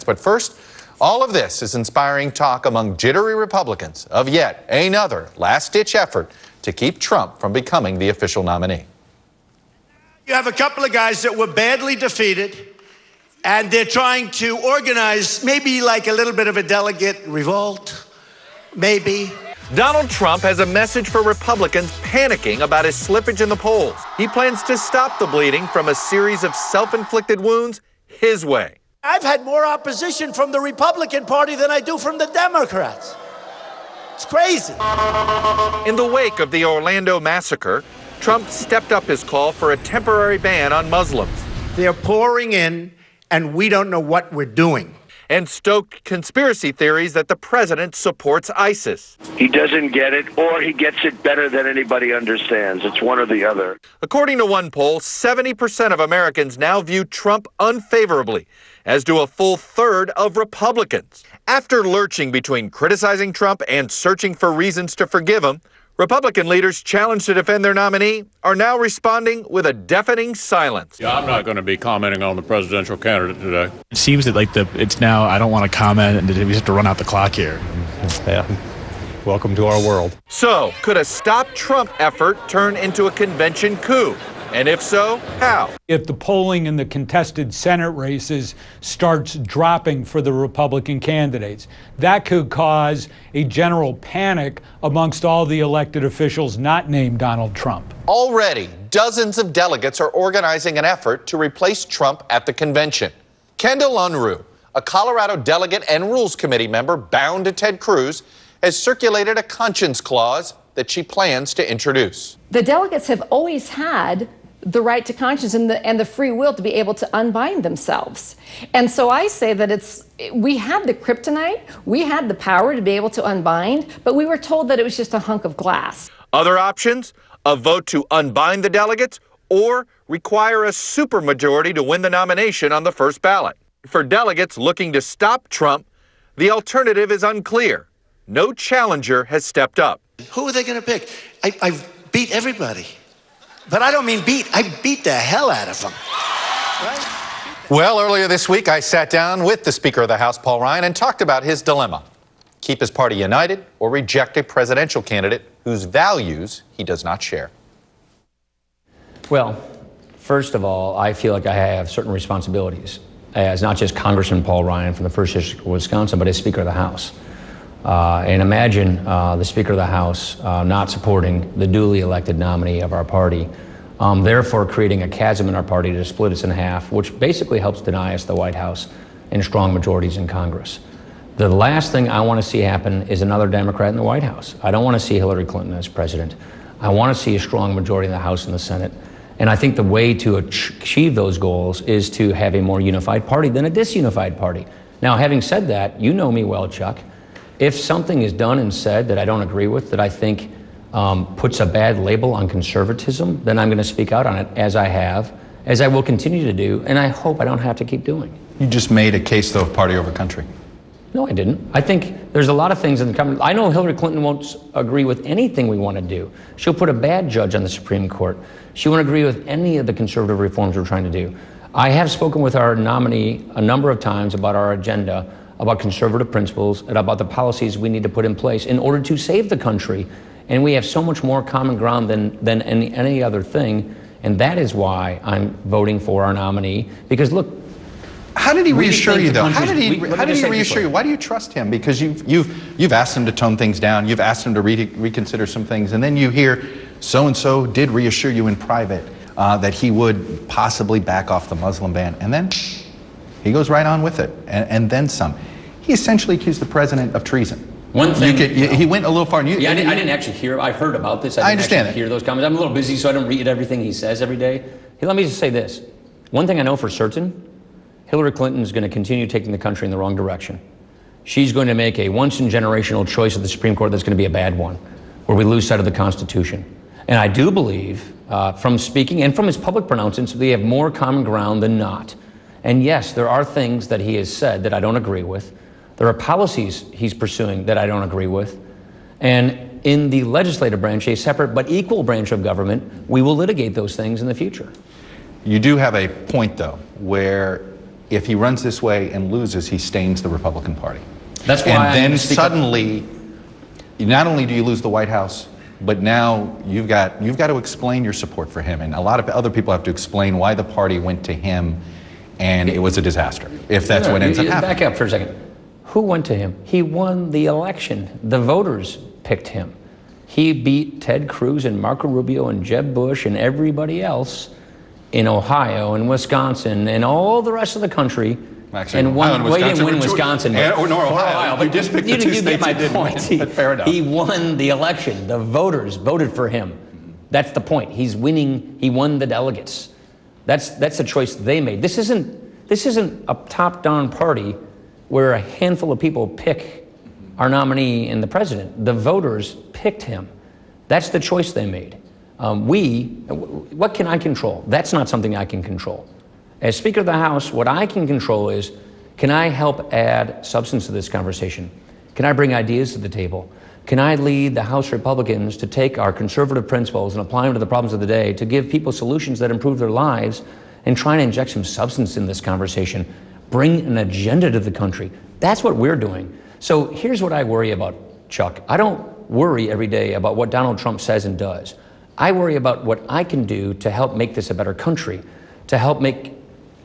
But first, all of this is inspiring talk among jittery Republicans of yet another last-ditch effort to keep Trump from becoming the official nominee. You have a couple of guys that were badly defeated, and they're trying to organize maybe like a little bit of a delegate revolt, maybe. Donald Trump has a message for Republicans panicking about his slippage in the polls. He plans to stop the bleeding from a series of self-inflicted wounds his way. I've had more opposition from the Republican Party than I do from the Democrats. It's crazy. In the wake of the Orlando massacre, Trump stepped up his call for a temporary ban on Muslims. They're pouring in, and we don't know what we're doing. And stoked conspiracy theories that the president supports ISIS. He doesn't get it, or he gets it better than anybody understands. It's one or the other. According to one poll, 70% of Americans now view Trump unfavorably, as do a full third of Republicans. After lurching between criticizing Trump and searching for reasons to forgive him, Republican leaders challenged to defend their nominee are now responding with a deafening silence. Yeah, I'm not going to be commenting on the presidential candidate today. It seems that it's now, I don't want to comment, and we have to run out the clock here. Yeah. Welcome to our world. So, could a Stop Trump effort turn into a convention coup? And if so, how? If the polling in the contested Senate races starts dropping for the Republican candidates, that could cause a general panic amongst all the elected officials not named Donald Trump. Already, dozens of delegates are organizing an effort to replace Trump at the convention. Kendall Unruh, a Colorado delegate and Rules Committee member bound to Ted Cruz, has circulated a conscience clause that she plans to introduce. The delegates have always had the right to conscience and the free will to be able to unbind themselves. And so I say that we had the kryptonite, we had the power to be able to unbind, but we were told that it was just a hunk of glass. Other options? A vote to unbind the delegates or require a supermajority to win the nomination on the first ballot. For delegates looking to stop Trump, the alternative is unclear. No challenger has stepped up. Who are they going to pick? I've beat everybody. But I don't mean beat. I beat the hell out of them. Right? Well, earlier this week, I sat down with the Speaker of the House, Paul Ryan, and talked about his dilemma. Keep his party united or reject a presidential candidate whose values he does not share. Well, first of all, I feel like I have certain responsibilities as not just Congressman Paul Ryan from the 1st District of Wisconsin, but as Speaker of the House. And imagine the Speaker of the House not supporting the duly elected nominee of our party, therefore creating a chasm in our party to split us in half, which basically helps deny us the White House and strong majorities in Congress. The last thing I want to see happen is another Democrat in the White House. I don't want to see Hillary Clinton as president. I want to see a strong majority in the House and the Senate. And I think the way to achieve those goals is to have a more unified party than a disunified party. Now, having said that, you know me well, Chuck. If something is done and said that I don't agree with, that I think puts a bad label on conservatism, then I'm going to speak out on it, as I have, as I will continue to do, and I hope I don't have to keep doing. You just made a case, though, of party over country. No, I didn't. I think there's a lot of things in the company. I know Hillary Clinton won't agree with anything we want to do. She'll put a bad judge on the Supreme Court. She won't agree with any of the conservative reforms we're trying to do. I have spoken with our nominee a number of times about our agenda, about conservative principles, and about the policies we need to put in place in order to save the country. And we have so much more common ground than any other thing. And that is why I'm voting for our nominee. Because look, how did he reassure you, though? How did he reassure you? Why do you trust him? Because you've asked him to tone things down. You've asked him to reconsider some things. And then you hear so-and-so did reassure you in private that he would possibly back off the Muslim ban. And then he goes right on with it, and then some. He essentially accused the president of treason. One thing, he went a little far. I didn't actually hear. I've heard about this. I didn't hear those comments. I'm a little busy, so I don't read everything he says every day. Let me just say this. One thing I know for certain, Hillary Clinton is going to continue taking the country in the wrong direction. She's going to make a once-in-generational choice at the Supreme Court that's going to be a bad one, where we lose sight of the Constitution. And I do believe, from speaking and from his public pronouncements, we have more common ground than not. And yes, there are things that he has said that I don't agree with. There are policies he's pursuing that I don't agree with. And in the legislative branch, a separate but equal branch of government, we will litigate those things in the future. You do have a point, though, where if he runs this way and loses, he stains the Republican Party. That's why. And then suddenly, not only do you lose the White House, but now you've got to explain your support for him, and a lot of other people have to explain why the party went to him, and it was a disaster. If that's what ends up happening. Back up for a second. Who went to him? He won the election. The voters picked him. He beat Ted Cruz and Marco Rubio and Jeb Bush and everybody else in Ohio and Wisconsin and all the rest of the country. Actually, and won. Well, he didn't win Wisconsin, or Ohio. But you just picked the two states my you didn't point. win, but fair enough. He won the election. The voters voted for him. That's the point. He's winning. He won the delegates. That's the choice they made. This isn't a top-down party where a handful of people pick our nominee and the president. The voters picked him. That's the choice they made. What can I control? That's not something I can control. As Speaker of the House, what I can control is, can I help add substance to this conversation? Can I bring ideas to the table? Can I lead the House Republicans to take our conservative principles and apply them to the problems of the day, to give people solutions that improve their lives, and try to inject some substance in this conversation, bring an agenda to the country? That's what we're doing. So here's what I worry about, Chuck. I don't worry every day about what Donald Trump says and does. I worry about what I can do to help make this a better country, to help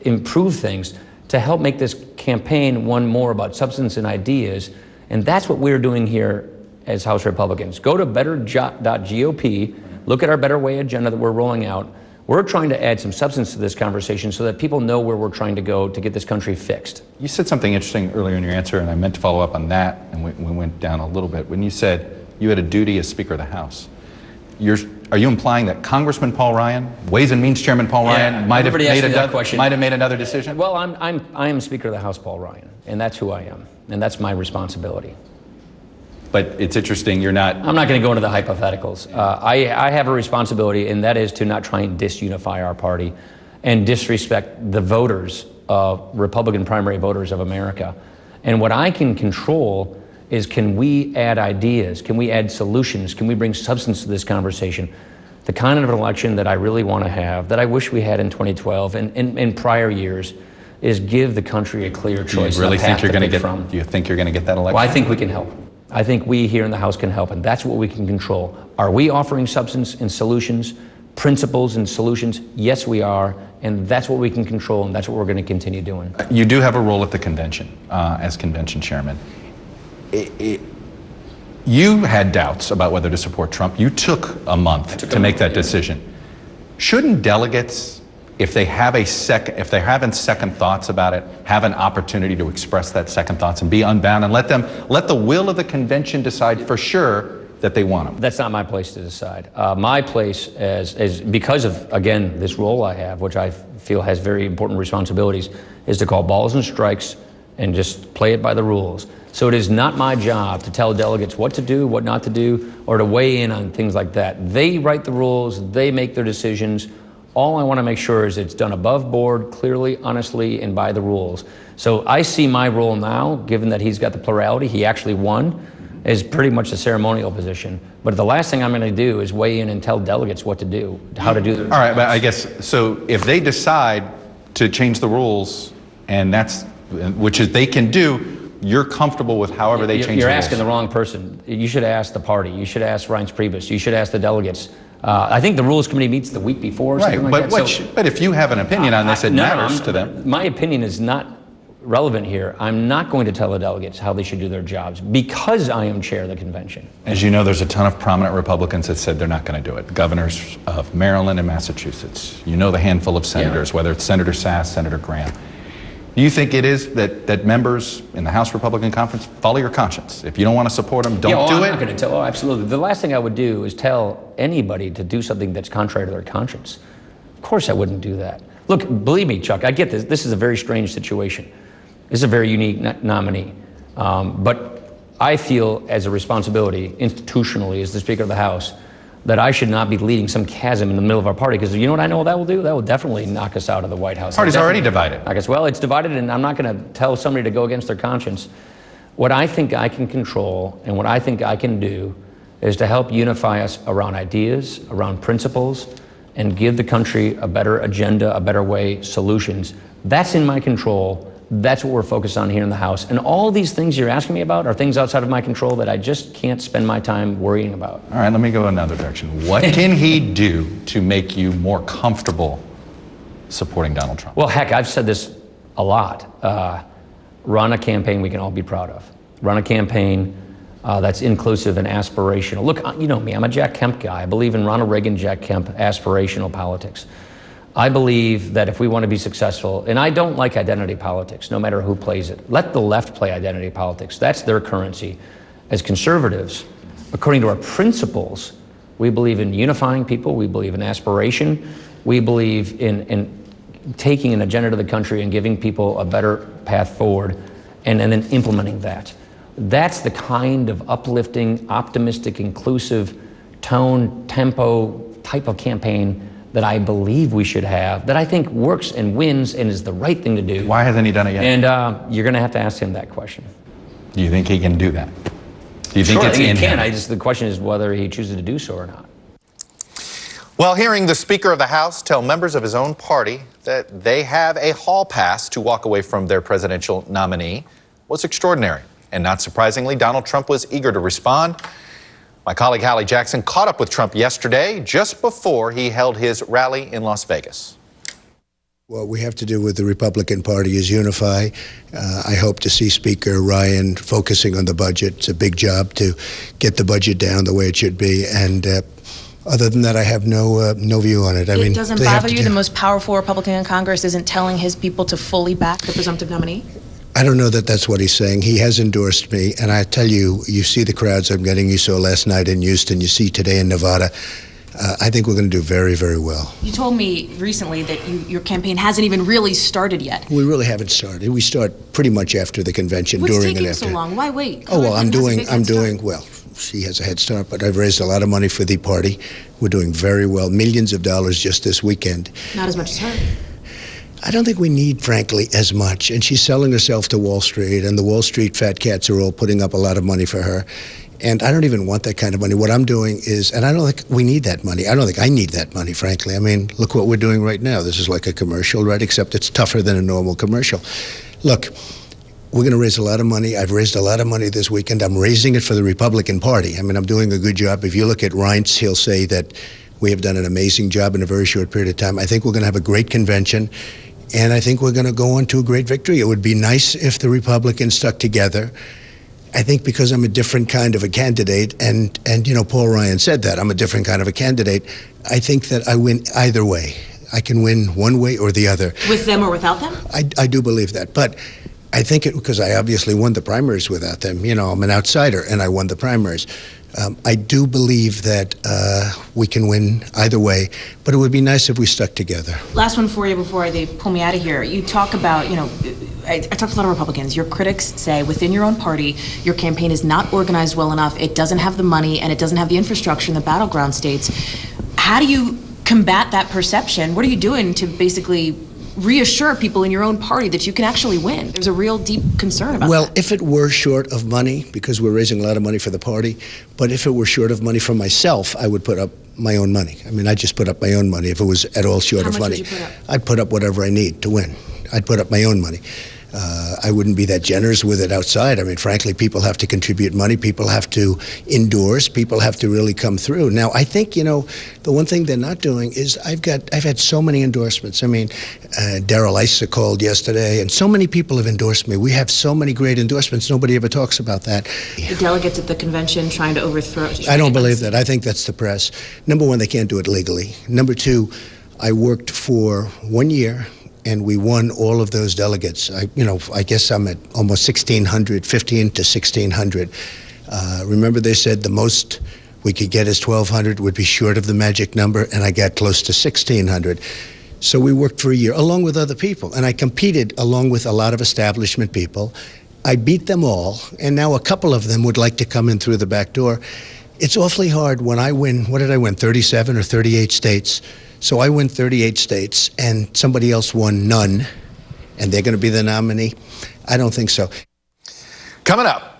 improve things, to help make this campaign one more about substance and ideas. And that's what we're doing here as House Republicans. Go to better.gop, look at our Better Way agenda that we're rolling out. We're trying to add some substance to this conversation so that people know where we're trying to go to get this country fixed. You said something interesting earlier in your answer, and I meant to follow up on that, and we went down a little bit. When you said you had a duty as Speaker of the House, are you implying that Congressman Paul Ryan, Ways and Means Chairman Paul Ryan, might have made another decision? Well, I am Speaker of the House, Paul Ryan, and that's who I am, and that's my responsibility. But it's interesting, you're not... I'm not going to go into the hypotheticals. I have a responsibility, and that is to not try and disunify our party and disrespect the voters, Republican primary voters of America. And what I can control is, can we add ideas? Can we add solutions? Can we bring substance to this conversation? The kind of election that I really want to have, that I wish we had in 2012 and in prior years, is give the country a clear choice. Do you think you're going to get that election? Well, I think we can help. I think we here in the House can help, and that's what we can control. Are we offering substance and solutions, principles and solutions? Yes, we are, and that's what we can control, and that's what we're going to continue doing. You do have a role at the convention as convention chairman. You had doubts about whether to support Trump. You took a month to make that decision. Shouldn't delegates, if they're having second thoughts about it, have an opportunity to express that second thoughts and be unbound, and let the will of the convention decide for sure that they want them? That's not my place to decide. My place, as because of, again, this role I have, which I feel has very important responsibilities, is to call balls and strikes and just play it by the rules. So it is not my job to tell delegates what to do, what not to do, or to weigh in on things like that. They write the rules, they make their decisions. All I want to make sure is it's done above board, clearly, honestly, and by the rules. So I see my role now, given that he's got the plurality, he actually won, is pretty much a ceremonial position. But the last thing I'm going to do is weigh in and tell delegates what to do, how to do their All right, but I guess, so if they decide to change the rules, and which is they can do, you're comfortable with however they change the rules? You're asking the wrong person. You should ask the party. You should ask Reince Priebus. You should ask the delegates. I think the Rules Committee meets the week before, something like that. But if you have an opinion on this, it matters to them. My opinion is not relevant here. I'm not going to tell the delegates how they should do their jobs because I am chair of the convention. As you know, there's a ton of prominent Republicans that said they're not going to do it. Governors of Maryland and Massachusetts. You know the handful of senators, whether it's Senator Sass, Senator Graham. Do you think it is that members in the House Republican Conference follow your conscience? If you don't want to support them, don't do it? I'm not going to tell. Oh, absolutely. The last thing I would do is tell anybody to do something that's contrary to their conscience. Of course I wouldn't do that. Look, believe me, Chuck, I get this. This is a very strange situation. This is a very unique nominee. But I feel as a responsibility, institutionally, as the Speaker of the House, that I should not be leading some chasm in the middle of our party, because you know what I know that will do? That will definitely knock us out of the White House. Party's already divided. I guess, well, it's divided, and I'm not going to tell somebody to go against their conscience. What I think I can control and what I think I can do is to help unify us around ideas, around principles, and give the country a better agenda, a better way, solutions, That's in my control. That's what we're focused on here in the House. And all these things you're asking me about are things outside of my control that I just can't spend my time worrying about. All right, let me go another direction. What can he do to make you more comfortable supporting Donald Trump? Well, heck, I've said this a lot. Run a campaign we can all be proud of. Run a campaign that's inclusive and aspirational. Look, you know me, I'm a Jack Kemp guy. I believe in Ronald Reagan, Jack Kemp, aspirational politics. I believe that if we want to be successful, and I don't like identity politics, no matter who plays it. Let the left play identity politics. That's their currency. As conservatives, according to our principles, we believe in unifying people. We believe in aspiration. We believe in taking an agenda to the country and giving people a better path forward and then implementing that. That's the kind of uplifting, optimistic, inclusive tone, tempo type of campaign that I believe we should have, that I think works and wins and is the right thing to do. Why hasn't he done it yet? And you're going to have to ask him that question. Do you think he can do that? Do you think Sure, it's I think in he can. him? The question is whether he chooses to do so or not. Well, hearing the Speaker of the House tell members of his own party that they have a hall pass to walk away from their presidential nominee was extraordinary. And not surprisingly, Donald Trump was eager to respond. My colleague Hallie Jackson caught up with Trump yesterday, just before he held his rally in Las Vegas. What we have to do with the Republican Party is unify. I hope to see Speaker Ryan focusing on the budget. It's a big job to get the budget down the way it should be. And other than that, I have no view on it. I mean, it doesn't bother you the most powerful Republican in Congress isn't telling his people to fully back the presumptive nominee? I don't know that that's what he's saying. He has endorsed me, and I tell you, you see the crowds I'm getting. You saw last night in Houston. You see today in Nevada. I think we're going to do very, very well. You told me recently that your campaign hasn't even really started yet. We really haven't started. We start pretty much after the convention, What's during and taking after. so long? Why wait? Oh, well, I'm doing well. She has a head start, but I've raised a lot of money for the party. We're doing very well. Millions of dollars just this weekend. Not as much as her. I don't think we need, frankly, as much. And she's selling herself to Wall Street, and the Wall Street fat cats are all putting up a lot of money for her. And I don't even want that kind of money. What I'm doing is, and I don't think we need that money. I don't think I need that money, frankly. I mean, look what we're doing right now. This is like a commercial, right? Except it's tougher than a normal commercial. Look, we're going to raise a lot of money. I've raised a lot of money this weekend. I'm raising it for the Republican Party. I mean, I'm doing a good job. If you look at Reince, he'll say that we have done an amazing job in a very short period of time. I think we're going to have a great convention. And I think we're going to go on to a great victory. It would be nice if the Republicans stuck together. I think because I'm a different kind of a candidate, and you know, Paul Ryan said that, I'm a different kind of a candidate, I think that I win either way. I can win one way or the other. With them or without them? I do believe that. But I think it, because I obviously won the primaries without them. You know, I'm an outsider, and I won the primaries. I do believe that we can win either way, but it would be nice if we stuck together. Last one for you before they pull me out of here. You talk about, you know, I talked to a lot of Republicans. Your critics say within your own party, your campaign is not organized well enough. It doesn't have the money, and it doesn't have the infrastructure in the battleground states. How do you combat that perception? What are you doing to basically reassure people in your own party that you can actually win? There's a real deep concern about Well, that. if it were short of money, because we're raising a lot of money for the party, but if it were short of money for myself, I would put up my own money. I mean, I just put up my own money if it was at all short of money. How much would you put up? I'd put up whatever I need to win. I'd put up my own money. I wouldn't be that generous with it outside. I mean, frankly, people have to contribute money. People have to endorse. People have to really come through. Now, I think, you know, the one thing they're not doing is I've had so many endorsements. I mean, Darrell Issa called yesterday, and so many people have endorsed me. We have so many great endorsements. Nobody ever talks about that. The delegates at the convention trying to overthrow. I don't believe that. I think that's the press. Number one, they can't do it legally. Number two, I worked for 1 year, and we won all of those delegates. I guess I'm at almost 1,600, 15 to 1,600. Remember they said the most we could get is 1,200, would be short of the magic number, and I got close to 1,600. So we worked for a year, along with other people, and I competed along with a lot of establishment people. I beat them all, and now a couple of them would like to come in through the back door. It's awfully hard when I win, what did I win, 37 or 38 states? So I win 38 states, and somebody else won none, and they're going to be the nominee? I don't think so. Coming up,